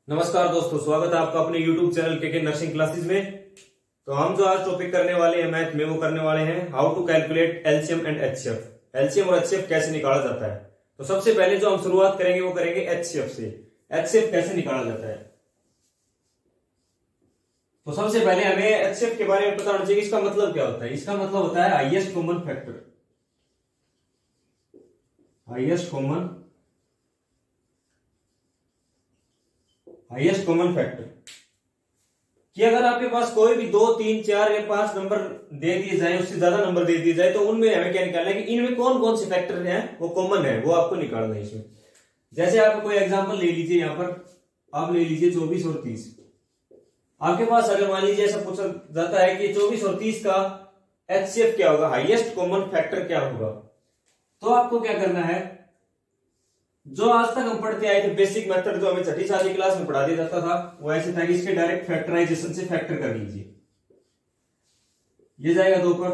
नमस्कार दोस्तों, स्वागत है आपका अपने YouTube चैनल के नर्सिंग क्लासेस में। तो हम जो आज टॉपिक करने वाले हैं मैथ में वो करने वाले हैं how to calculate LCM and HCF. LCM और एचसीएफ कैसे निकाला जाता है। तो सबसे पहले जो हम शुरुआत करेंगे वो करेंगे एचसीएफ से। एचसीएफ कैसे निकाला जाता है, तो सबसे पहले हमें एचसीएफ के बारे में पता होना चाहिए। इसका मतलब क्या होता है। इसका मतलब होता है highest common factor. Highest common factor कि अगर आपके पास कोई भी 2, 3, 4 या 5 नंबर दे दिए जाए, उससे ज्यादा नंबर दे दिए जाए, तो उनमें हमें क्या निकालना है कि इनमें कौन कौन से फैक्टर हैं वो कॉमन है, वो आपको निकालना है इसमें। जैसे आप कोई एग्जांपल ले लीजिए, यहां पर आप ले लीजिए 24 और 30। आपके पास अगर मान लीजिए ऐसा पूछा जाता है कि 24 और 30 का एचसीएफ क्या होगा, हाईएस्ट कॉमन फैक्टर क्या होगा, तो आपको क्या करना है, जो आज तक हम पढ़ते आए थे बेसिक मेथड जो हमें छठी सातवीं क्लास में पढ़ा दिया जाता था, वो ऐसे था कि इसके डायरेक्ट फैक्टराइजेशन से फैक्टर कर लीजिए। ये जाएगा 2 पर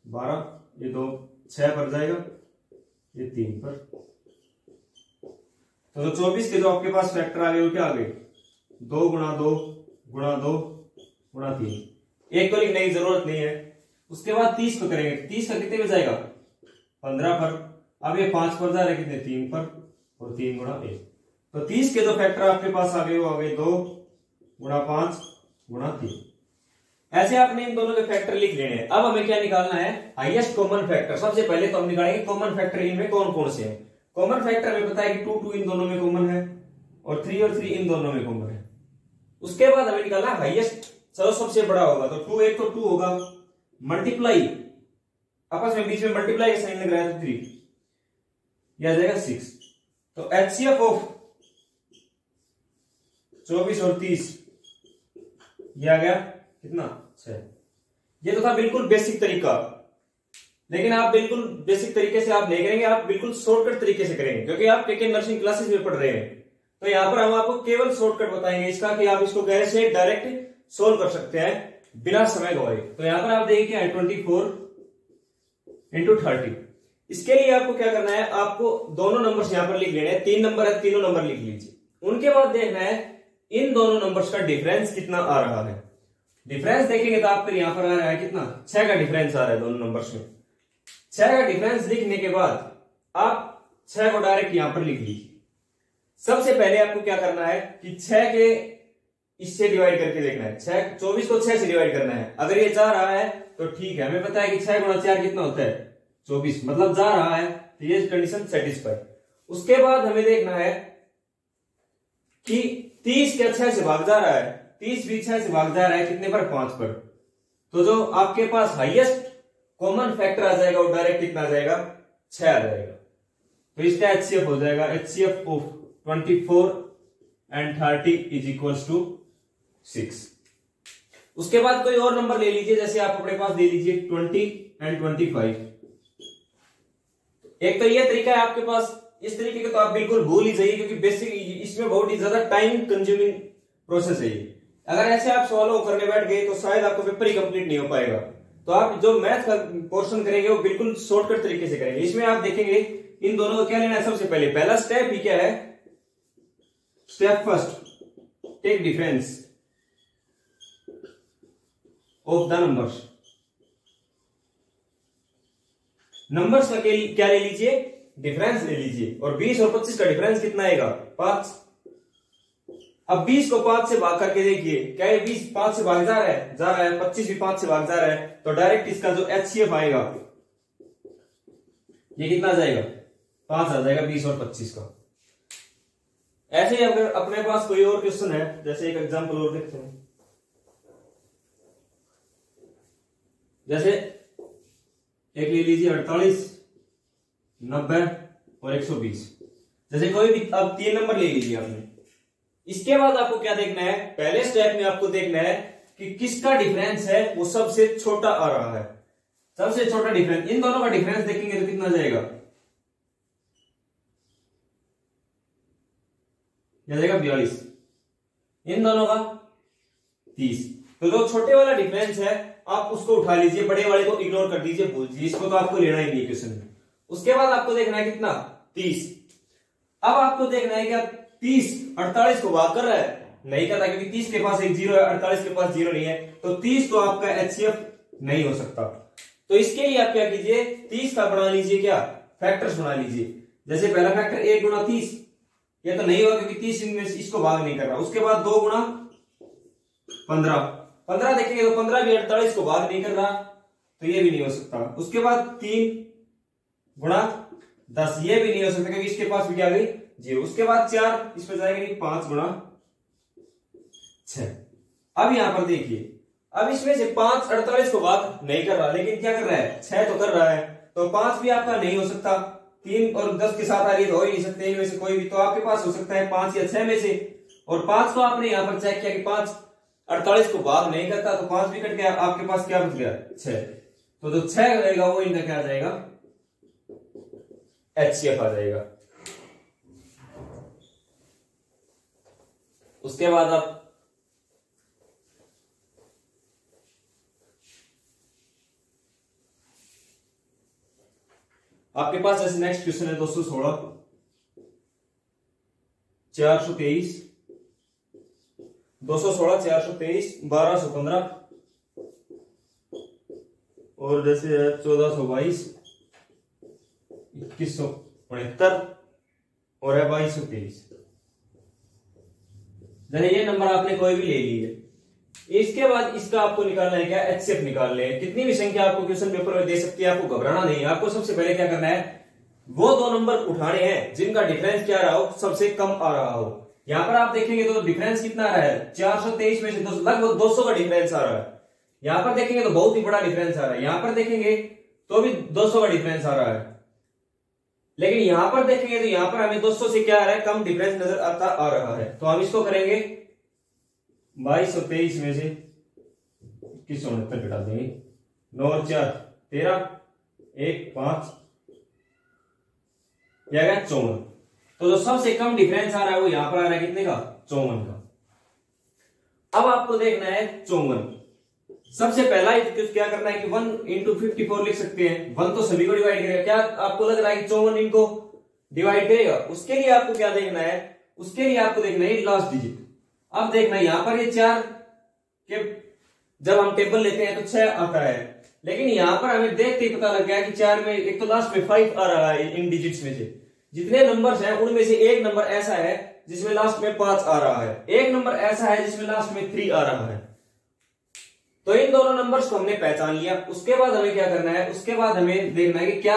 12, ये 2 6 पर जाएगा, ये 3 पर। तो 24 के जो आपके पास फैक्टर आ गए वो क्या आ गए, 2 गुणा 2 गुणा 2 गुणा 3। एक को लिखने की जरूरत नहीं है। उसके बाद 30 को करेंगे। 30 का कितने में जाएगा, 15 पर। अब ये 5 पर जा रहे कितने, 3 पर, और 3 गुणा 1। तो 30 के जो फैक्टर आपके पास आ गए वो आ गए 2 गुणा 5 गुणा 3। ऐसे आपने इन दोनों के फैक्टर लिख लेने हैं। अब हमें क्या निकालना है, हाईएस्ट कॉमन फैक्टर। सबसे पहले तो हम निकालेंगे कॉमन फैक्टर इनमें कौन कौन से हैं। कॉमन फैक्टर हमें पता है कि 2 इन दोनों में कॉमन है और 3 और 3 इन दोनों में कॉमन है। उसके बाद हमें निकालना है हाईएस्ट, चलो सबसे बड़ा होगा तो 2, एक तो 2 होगा, मल्टीप्लाई आपस में बीच में मल्टीप्लाई का साइन लग रहा है तो 3, यह आ जाएगा 6। तो एचसीएफ ऑफ 24 और 30 ये आ गया कितना, 6। ये तो था बिल्कुल बेसिक तरीका, लेकिन आप बिल्कुल बेसिक तरीके से आप नहीं करेंगे, आप बिल्कुल शॉर्टकट तरीके से करेंगे, क्योंकि आप के नर्सिंग क्लासेस में पढ़ रहे हैं। तो यहां पर हम आपको केवल शॉर्टकट बताएंगे इसका कि आप इसको कैसे डायरेक्ट सोल्व कर सकते हैं बिना समय गवाए। तो यहां पर आप देखिए 24 इंटू 30। इसके लिए आपको क्या करना है, आपको दोनों नंबर्स यहां पर लिख लेने हैं। 3 नंबर है, तीनों नंबर लिख लीजिए। उनके बाद देखना है इन दोनों नंबर्स का डिफरेंस कितना आ रहा है। डिफरेंस देखेंगे तो आपको यहां पर आ रहा है कितना, 6 का डिफरेंस आ रहा है दोनों नंबर्स में। 6 का डिफरेंस लिखने के बाद आप 6 को डायरेक्ट यहां पर लिख लीजिए। सबसे पहले आपको क्या करना है कि 6 के इससे डिवाइड करके देखना है। 24 को 6 से डिवाइड करना है। अगर ये जा रहा है तो ठीक है, हमें पता है कि 6 गुणा 4 कितना होता है, 24, मतलब जा रहा है, तो ये कंडीशन सेटिस्फाई। उसके बाद हमें देखना है कि 30 क्या 6 से भाग जा रहा है, 30 भी 6 से भाग जा रहा है, कितने पर, 5 पर। तो जो आपके पास हाईएस्ट कॉमन फैक्टर आ जाएगा वो डायरेक्ट कितना आ जाएगा, 6 आ जाएगा। तो इसका एचसीएफ हो जाएगा, HCF of 24 and 30 is equals to 6। उसके बाद कोई और नंबर ले लीजिए, जैसे आप अपने पास ले लीजिए 20 एंड 25। एक तो ये तरीका है आपके पास, इस तरीके का तो आप बिल्कुल भूल ही जाइए, क्योंकि बेसिक इसमें बहुत ही ज्यादा टाइम कंज्यूमिंग प्रोसेस है ये। अगर ऐसे आप सवालों करने बैठ गए तो शायद आपको पेपर ही कंप्लीट नहीं हो पाएगा। तो आप जो मैथ का पोर्शन करेंगे वो बिल्कुल शॉर्टकट तरीके से करेंगे। इसमें आप देखेंगे इन दोनों को क्या लेना है। सबसे पहला स्टेप ही क्या है, step first, take difference of the numbers. Numbers का क्या ले लीजिए, डिफरेंस ले लीजिए। और 20 और 25 का डिफरेंस कितना आएगा, 5। अब 20 को 5 से भाग करके देखिए, क्या ये 20 5 से भाग जा रहा है, 25 भी 5 से भाग जा रहा है। तो डायरेक्ट इसका जो एचसीएफ आएगा ये कितना आ जाएगा, 5 आ जाएगा 20 और 25 का। ऐसे ही अगर अपने पास कोई और क्वेश्चन है, जैसे एक एग्जांपल और देखते हैं। जैसे एक ले लीजिए 48, 90 और 120। जैसे कोई भी अब 3 नंबर ले लीजिए आपने। इसके बाद आपको क्या देखना है, पहले स्टेप में आपको देखना है कि किसका डिफरेंस है वो सबसे छोटा आ रहा है। सबसे छोटा डिफरेंस, इन दोनों का डिफरेंस देखेंगे तो कितना जाएगा, जाएगा 42। इन दोनों का 30। तो जो छोटे वाला डिफरेंस है आप उसको उठा लीजिए, बड़े वाले को इग्नोर कर दीजिए, भूल दीजिए, इसको तो आपको लेना ही नहीं क्वेश्चन में। उसके बाद आपको देखना है कितना, 30। अब आपको देखना है क्या 30 48 को भाग कर रहा है, नहीं कर रहा, क्योंकि 30 के पास एक जीरो है, 48 के पास जीरो नहीं है, तो 30 तो आपका एचसीएफ नहीं हो सकता। तो इसके लिए आप क्या कीजिए, 30 का बना लीजिए, क्या फैक्टर्स बना लीजिए। जैसे पहला फैक्टर 1 गुणा 30, ये तो नहीं होगा क्योंकि 30 इनमें से इसको भाग नहीं कर रहा। उसके बाद 2 गुणा 15, 15 देखेंगे तो 15 भी 48 को भाग नहीं कर रहा, तो ये भी नहीं हो सकता। उसके बाद 3 गुणा 10, ये भी नहीं हो सकता क्योंकि इसके पास भी क्या गई जीरो। उसके बाद 4 इस पर जाएगा नहीं, 5 गुणा 6। अब यहां पर देखिए, अब इसमें से 5 48 को भाग नहीं कर रहा, लेकिन क्या कर रहा है 6 तो कर रहा है, तो 5 भी आपका नहीं हो सकता। 3 और 10 के साथ आ रही है तो हो ही नहीं सकते इनमें से कोई भी, तो आपके पास हो सकता है 5 या 6 में से। और 5 को आपने यहां पर चेक किया कि 5 48 को भाग नहीं करता, तो 5 भी कट गया, आपके पास क्या बच गया 6। तो जो 6 रहेगा वो इनका क्या आ जाएगा, एचसीएफ आ जाएगा। उसके बाद आप आपके पास ऐसे नेक्स्ट क्वेश्चन है 216, 423, 216, 423, 1215 और जैसे है 1422, 2169 और है 2223। जैसे ये नंबर आपने कोई भी ले लिए, इसके बाद इसका आपको निकालना है क्या, एचसीएफ निकालने हैं। कितनी भी संख्या आपको क्वेश्चन पेपर में दे सकती है, आपको घबराना नहीं है। आपको सबसे पहले क्या करना है, वो 2 नंबर उठाने हैं जिनका डिफरेंस क्या रहा हो, सबसे कम आ रहा हो। यहां पर आप देखेंगे तो डिफरेंस कितना आ रहा है, 423 में से लगभग 200 का डिफरेंस आ रहा है। यहां पर देखेंगे तो बहुत ही बड़ा डिफरेंस आ रहा है, यहां पर देखेंगे तो भी 200 का डिफरेंस आ रहा है, लेकिन यहां पर देखेंगे तो यहां पर हमें 200 से क्या आ रहा है, कम डिफरेंस नजर आता आ रहा है। तो हम इसको करेंगे 2223 में से 2169 घटा देंगे, 9 और 4 13, 1 5 क्या गया 54। तो जो सबसे कम डिफरेंस आ रहा है वो यहां पर आ रहा है कितने का, 54 का। अब आपको देखना है 54। सबसे पहला क्या करना है कि 1 इंटू 54 लिख सकते हैं, 1 तो सभी को डिवाइड करेगा। क्या आपको लग रहा है कि 54 इनको डिवाइड करेगा? उसके लिए आपको क्या देखना है, उसके लिए आपको देखना है लास्ट डिजिट। अब देखना यहां पर ये 4 के जब हम टेबल लेते हैं तो 6 आता है, लेकिन यहां पर हमें देखते ही पता लग गया कि 4 में एक तो लास्ट में 5 आ रहा है। इन डिजिट्स में से जितने नंबर्स हैं उनमें से एक नंबर ऐसा है जिसमें लास्ट में 5 आ रहा है, एक नंबर ऐसा है जिसमें लास्ट में 3 आ रहा है। तो इन दोनों नंबर्स को हमने पहचान लिया। उसके बाद हमें क्या करना है, उसके बाद हमें देखना है कि क्या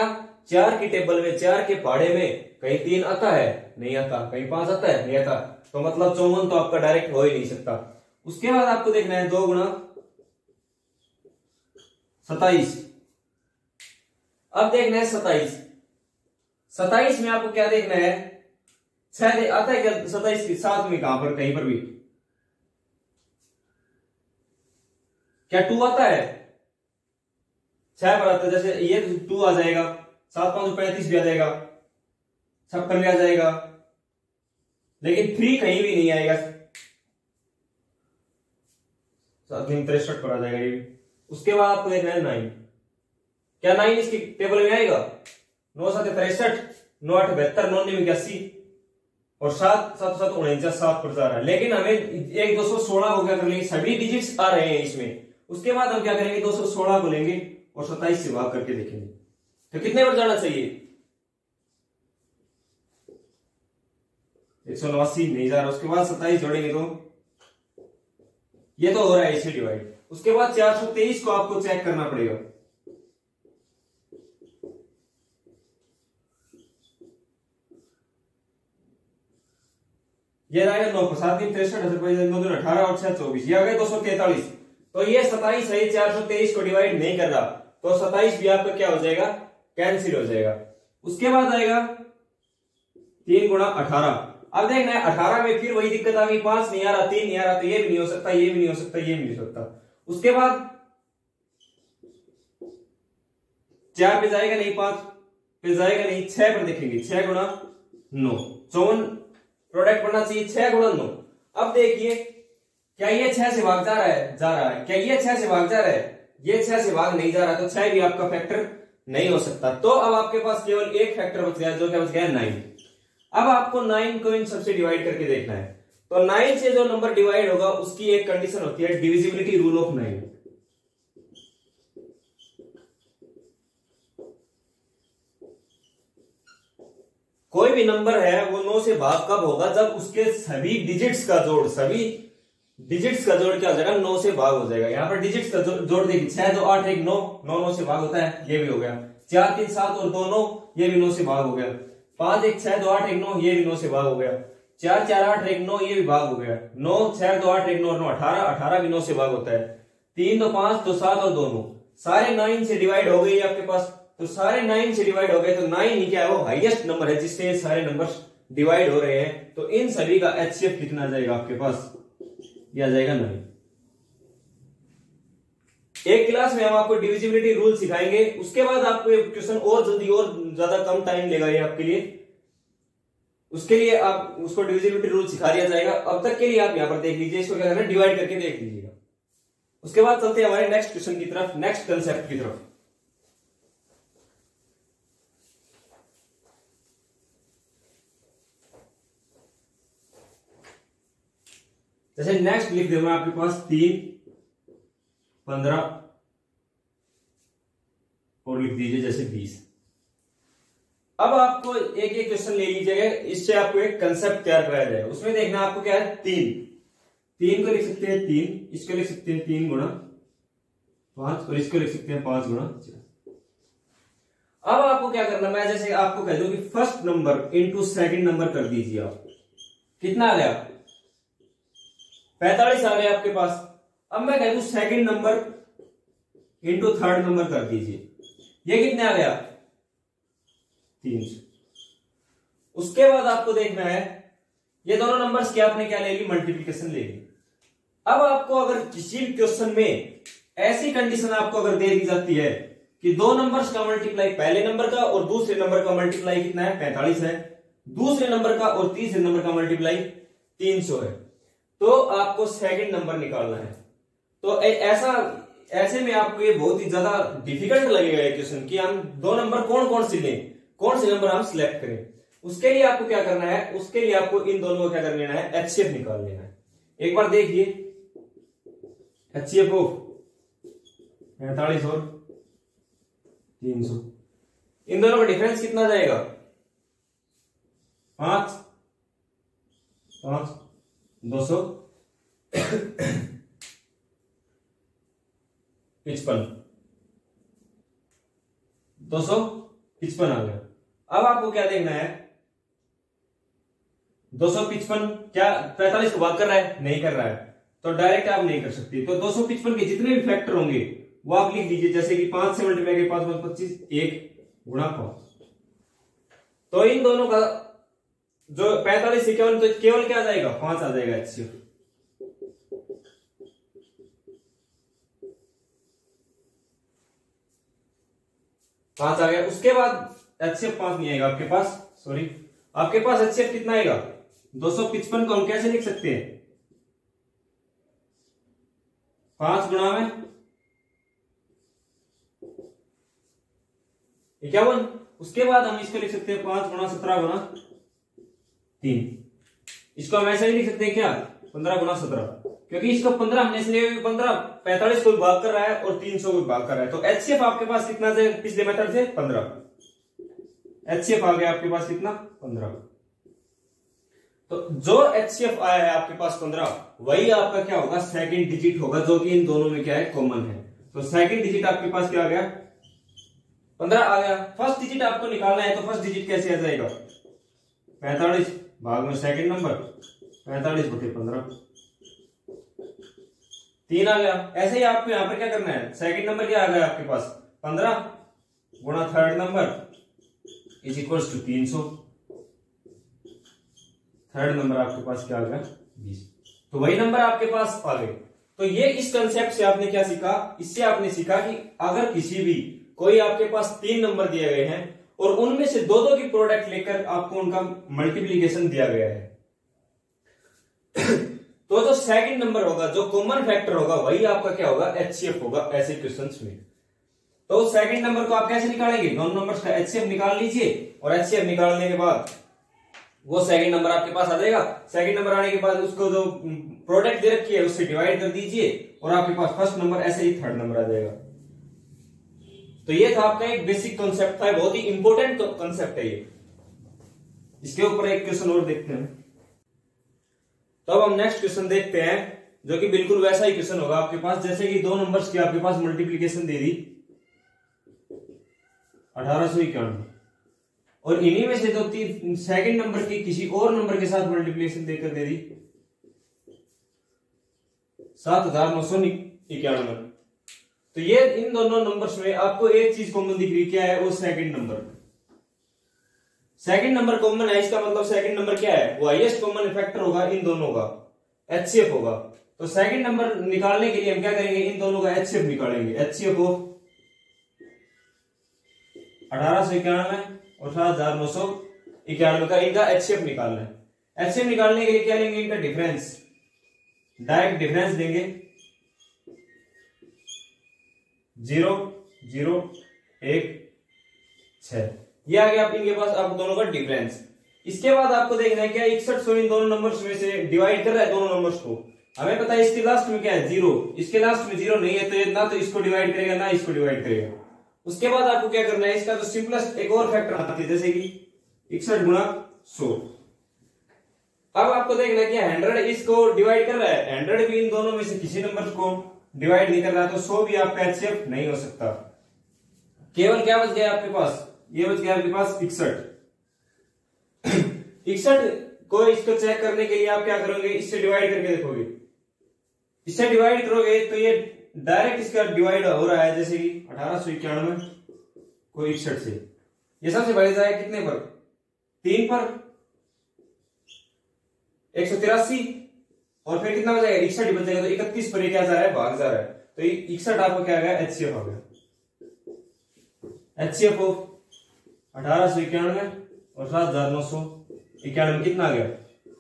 4 की टेबल में 4 के पहाड़े में कहीं 3 आता है, नहीं आता, कहीं 5 आता है, नहीं आता, तो मतलब 54 तो आपका डायरेक्ट हो ही नहीं सकता। उसके बाद आपको देखना है 2 गुणा 27। अब देखना है 27, 27 में आपको क्या देखना है, 6 आता है क्या 27 के साथ में, कहां पर कहीं पर भी क्या 2 आता है, 6 पर आता है, जैसे ये 2 आ जाएगा, 7 5 35 भी आ जाएगा, 56 भी आ जाएगा, लेकिन 3 कहीं भी नहीं आएगा, 63 पर आ जाएगा ये। उसके बाद आपको देखना है 9, क्या 9 इसकी टेबल में आएगा, 9 7 63, 9 8 72, 9 9 81 और 7 7 7 49, 7 पर जा रहा है। लेकिन हमें एक 216 को क्या कर लेंगे, सभी डिजिट्स आ रहे हैं इसमें। उसके बाद हम क्या करेंगे, 216 को लेंगे और 27 से भाग करके देखेंगे तो कितने पर जाना चाहिए, 189 नहीं जा रहा। उसके बाद 27 जोड़ेंगे तो ये तो हो रहा है इसे डिवाइड। उसके बाद 423 को आपको चेक करना पड़ेगा, ये आएगा 9 पर 7 3 63 9 2 18 और 6 24, ये आ गया 243। तो ये 27 है, 423 को डिवाइड नहीं कर रहा, तो 27 भी आपका क्या हो जाएगा, कैंसिल हो जाएगा। उसके बाद आएगा 3 गुणा 18। अब देखना है 18 में फिर वही दिक्कत आ गई, 5 नहीं आ रहा, 3 नहीं आ रहा, तो ये भी नहीं हो सकता, ये भी नहीं हो सकता, ये भी नहीं हो सकता। उसके बाद 4 पे जाएगा नहीं, 5 पे जाएगा नहीं, 6 पर देखेंगे, 6 गुणा 9, 54 प्रोडक्ट बनना चाहिए, 6 गुणा 9। अब देखिए क्या ये 6 से भाग जा रहा है, जा रहा है, क्या ये 6 से भाग जा रहा है, ये 6 से भाग नहीं जा रहा, तो 6 भी आपका फैक्टर नहीं हो सकता। तो अब आपके पास केवल एक फैक्टर बच गया, जो क्या बच गया 9। अब आपको 9 को इन सबसे डिवाइड करके देखना है, तो 9 से जो नंबर डिवाइड होगा उसकी एक कंडीशन होती है डिविजिबिलिटी रूल ऑफ 9। कोई भी नंबर है वो 9 से भाग कब होगा, जब उसके सभी डिजिट्स का जोड़ क्या हो जाएगा, 9 से भाग हो जाएगा। यहाँ पर डिजिट्स का जोड़ देखिए, 6 2 8 1 9, 9 9 से भाग होता है, ये भी हो गया। 4 3 7 और 2 9, ये भी 9 से भाग हो गया। 5 1 6 2 8 1 9, ये भी 9 से भाग हो गया। 4 4 8 1 9, ये भी भाग हो गया। 9 6 2 8 1 9 9 18, 18 भी 9 से भाग होता है। 3 2 5 2 7 और 2 9, सारे 9 से डिवाइड हो गई आपके पास। तो सारे 9 से डिवाइड हो गए, तो 9 ही क्या है, वो हाईएस्ट नंबर है जिससे सारे नंबर्स डिवाइड हो रहे हैं। तो इन सभी का एचसीएफ कितना जाएगा आपके पास, यह आ जाएगा 9। एक क्लास में हम आपको डिविजिबिलिटी रूल सिखाएंगे, उसके बाद आपको ये क्वेश्चन और जल्दी और ज्यादा कम टाइम लेगा ये आपके लिए, उसके लिए आप उसको डिविजिबिलिटी रूल सिखा दिया जाएगा। अब तक के लिए आप यहां पर देख लीजिए, इसको क्या करना है, डिवाइड करके देख लीजिएगा। उसके बाद चलते हैं हमारे नेक्स्ट क्वेश्चन की तरफ, नेक्स्ट कंसेप्ट की तरफ। जैसे नेक्स्ट लिख दूंगा आपके पास 3 15 और लिख दीजिए जैसे 20। अब आपको एक एक क्वेश्चन ले लीजिएगा, इससे आपको एक कंसेप्ट तैयार कराया जाएगा। उसमें देखना आपको क्या है, 3 को लिख सकते हैं 3, इसको लिख सकते हैं 3 गुणा 5 और इसको लिख सकते हैं 5 गुणा 4। अब आपको क्या करना, मैं जैसे आपको कह दूं कि first number into second number कर दीजिए आप, कितना आ गया 45 आ गया आपके पास। अब मैं कह दूं second number into third number कर दीजिए, ये कितने आ गया 300। उसके बाद आपको देखना है ये दोनों नंबर्स की आपने क्या ले ली, मल्टीप्लिकेशन ले ली। अब आपको अगर किसी भी क्वेश्चन में ऐसी कंडीशन आपको अगर दे दी जाती है कि दो नंबर्स का मल्टीप्लाई पहले नंबर का और दूसरे नंबर का मल्टीप्लाई कितना है 45 है, दूसरे नंबर का और तीसरे नंबर का मल्टीप्लाई 300 है, तो आपको सेकंड नंबर निकालना है। तो ऐसे में आपको ये बहुत ही ज्यादा डिफिकल्ट लगेगा ये क्वेश्चन कि हम दो नंबर कौन से लें, कौन से नंबर हम सिलेक्ट करें। उसके लिए आपको क्या करना है, उसके लिए आपको इन दोनों को क्या कर लेना है, एचसीएफ निकाल लेना है। एक बार देखिए एचसीएफ ऑफ 45 और 300, इन दोनों का डिफरेंस कितना जाएगा 5 5 255 आ गया। अब आपको क्या देखना है, 255 क्या 45 को भाग कर रहा है, नहीं कर रहा है, तो डायरेक्ट आप नहीं कर सकते। तो 255 के जितने भी फैक्टर होंगे वो आप लिख दीजिए, जैसे कि 5 से मल्टीप्लाई के 5 5 25 1 गुणा 5। तो इन दोनों का जो 45 से केवल क्या आ जाएगा 5 आ जाएगा एचसीएफ। पांच आ गया। उसके बाद एचसीएफ 5 नहीं आएगा आपके पास, सॉरी आपके पास एचसीएफ कितना आएगा 255 को हम कैसे लिख सकते हैं 5 गुणा में 51। उसके बाद हम इसको लिख सकते हैं 5 गुणा 17 गुणा 3। इसको हम ऐसे ही लिख सकते हैं क्या 15 गुणा 17, क्योंकि इसको 15 हमने इसलिए 15 45 को भाग कर रहा है और 300 को भाग कर रहा है। तो एचसीएफ आपके पास कितना से पिछले मेथड से 15, एचसीएफ आ गया आपके पास कितना 15। तो जो एचसीएफ आया है आपके पास 15, वही आपका क्या होगा सेकंड डिजिट होगा, जो कि इन दोनों में क्या है कॉमन है। तो सेकंड डिजिट आपके पास क्या आ गया 15 आ गया। फर्स्ट डिजिट आपको निकालना है, तो फर्स्ट डिजिट कैसे आ जाएगा 45 भाग में सेकंड नंबर 45 बटे 15, 3 आ गया। ऐसे ही आपको यहां पर क्या करना है, सेकंड नंबर क्या आ गया आपके पास 15 गुणा third number is equals to 300, third number आपके पास क्या आ गया 20। तो वही नंबर आपके पास आ गए। तो ये इस कंसेप्ट से आपने क्या सीखा, इससे आपने सीखा कि अगर किसी भी कोई आपके पास 3 नंबर दिए गए हैं और उनमें से दो दो की प्रोडक्ट लेकर आपको उनका मल्टीप्लीकेशन दिया गया है, तो जो सेकंड नंबर होगा, जो कॉमन फैक्टर होगा, वही आपका क्या होगा एचसीएफ होगा ऐसे क्वेश्चंस में। तो सेकंड नंबर को आप कैसे निकालेंगे, दोनों नंबर्स का एचसीएफ निकाल लीजिए और एचसीएफ निकालने के बाद वो सेकंड नंबर आपके पास आ जाएगा। सेकंड नंबर आने के बाद उसको जो प्रोडक्ट दे रखी है उससे डिवाइड कर दीजिए और आपके पास फर्स्ट नंबर, ऐसे ही थर्ड नंबर आ जाएगा। तो ये था आपका एक बेसिक कॉन्सेप्ट था, बहुत ही इंपॉर्टेंट कॉन्सेप्ट है ये। इसके ऊपर एक क्वेश्चन और देखते हैं। तो अब हम नेक्स्ट क्वेश्चन देखते हैं, जो कि बिल्कुल वैसा ही क्वेश्चन होगा आपके पास, जैसे कि दो नंबर्स की आपके पास मल्टीप्लीकेशन दे दी 1891, और इन्हीं में से जो सेकंड नंबर की किसी और नंबर के साथ मल्टीप्लीकेशन देकर दे दी 7991। तो ये इन दोनों नंबर्स में आपको एक चीज कॉमन दिख रही, क्या है वो? Second number. Second number common है, इसका मतलब सेकंड नंबर क्या है? वो हाईएस्ट कॉमन फैक्टर होगा इन दोनों का, एचसीएफ होगा। तो सेकंड नंबर निकालने के लिए हम क्या करेंगे? इन दोनों का एचसीएफ निकालेंगे। एचसीएफ ऑफ 1891 और 7991 का इनका एचसीएफ निकालना है। एचसीएफ निकालने के लिए क्या लेंगे? इनका डिफरेंस, डायरेक्ट डिफरेंस देंगे 0 0 1 6। ये आ गया आप इनके पास आप दोनों का डिफरेंस। इसके बाद आपको देखना है क्या 6100 इन दोनों नंबर्स में से डिवाइड कर रहा है दोनों नंबर्स को। हमें पता है इसके लास्ट में क्या है? 0। इसके लास्ट में 0 नहीं है तो ये ना तो इसको डिवाइड करेगा ना इसको डिवाइड करेगा। उसके बाद आपको क्या करना है? इसका जो सिंपलेस्ट एक और फैक्टर आती है, जैसे कि 61 गुणा 100। अब आपको देखना है कि 100 इसको डिवाइड कर रहा है, 100 भी इन दोनों में से किसी नंबर को डिवाइड नहीं कर रहा, तो 100 भी आपका एचसीएफ नहीं हो सकता। केवल क्या बच गया आपके पास? ये बच गया आपके पास 61। 61 को इसको चेक करने के लिए आप क्या करोगे? इससे डिवाइड करके देखोगे। इससे डिवाइड करोगे तो ये डायरेक्ट इसका डिवाइड हो रहा है, जैसे कि 1891 को 61 से। ये सबसे बढ़ जाएगा कितने पर? 3 पर 183, और फिर कितना बचेगा? 61 बचेगा, तो 31 पर क्या जा रहा है? भाग जा रहा है। तो 61 आपको क्या आ गया? एचसीएफ आ गया। एचसीएफ ऑफ 1891 और 7991 कितना आ गया?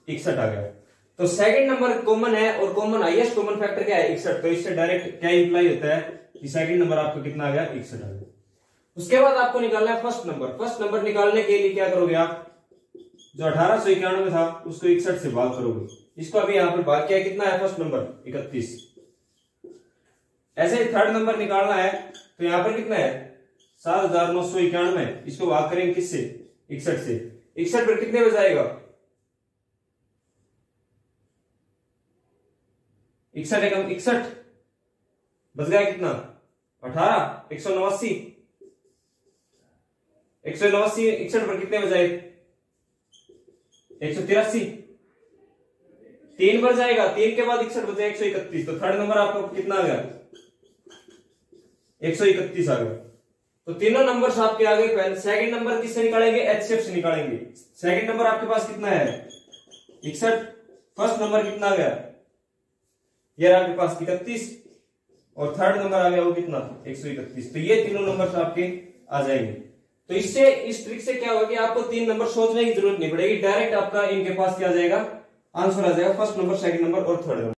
61 आ गया। तो सेकंड नंबर कॉमन है और कॉमन हाईएस्ट कॉमन फैक्टर क्या है? 61। तो इससे डायरेक्ट क्या इंप्लाई होता है कि सेकंड नंबर आपको कितना आ गया? 61 आ गया। उसके बाद आपको निकालना है फर्स्ट नंबर। फर्स्ट नंबर निकालने के लिए क्या करोगे आप? जो 1891 था उसको 61 से भाग करोगे। इसको अभी यहां पर भाग किया, कितना है फर्स्ट नंबर? 31। ऐसे ही थर्ड नंबर निकालना है तो यहां पर कितना है? 7991। इसको भाग करेंगे किससे? 61 से। 61 पर कितने बच जाएगा? 61 एकम 61 बच गया कितना? 18। 189 61 पर कितने बजाए? 183। 3 बच जाएगा, 3 के बाद 61 बचे 131। तो थर्ड नंबर आपको कितना आ गया? 131 आ गया। तो तीनों नंबर्स आपके आ गए। सेकंड नंबर किससे निकालेंगे? एचसीएफ से निकालेंगे। सेकंड नंबर आपके पास कितना है? 61। फर्स्ट नंबर कितना आ गया? ये आपके पास 31, और थर्ड नंबर आ गया वो कितना? 131। तो ये तीनों नंबर्स आपके आ जाएंगे। तो इससे इस ट्रिक से क्या होगा कि आपको 3 नंबर सोचने की जरूरत नहीं पड़ेगी, डायरेक्ट आपका इनके पास क्या आ जाएगा? आंसर आ जाएगा। फर्स्ट नंबर, सेकंड नंबर और थर्ड नंबर।